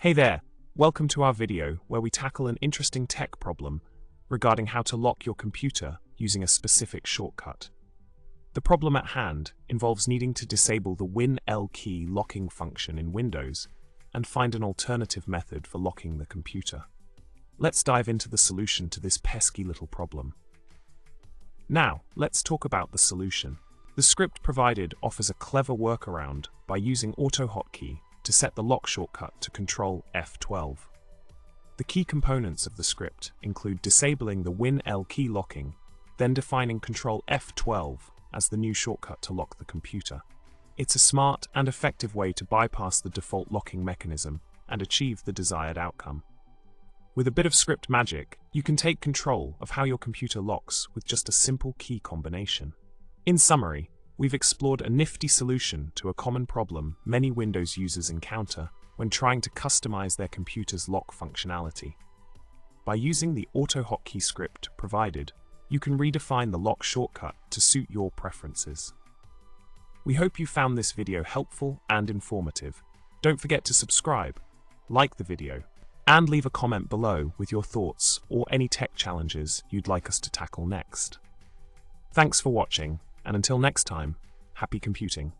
Hey there, welcome to our video where we tackle an interesting tech problem regarding how to lock your computer using a specific shortcut. The problem at hand involves needing to disable the winKey locking function in Windows and find an alternative method for locking the computer. Let's dive into the solution to this pesky little problem. Now, let's talk about the solution. The script provided offers a clever workaround by using AutoHotkey to set the lock shortcut to Control F12. The key components of the script include disabling the winKey locking, then defining Control F12 as the new shortcut to lock the computer. It's a smart and effective way to bypass the default locking mechanism and achieve the desired outcome. With a bit of script magic, you can take control of how your computer locks with just a simple key combination. In summary, we've explored a nifty solution to a common problem many Windows users encounter when trying to customize their computer's lock functionality. By using the AutoHotkey script provided, you can redefine the lock shortcut to suit your preferences. We hope you found this video helpful and informative. Don't forget to subscribe, like the video, and leave a comment below with your thoughts or any tech challenges you'd like us to tackle next. Thanks for watching, and until next time, happy computing.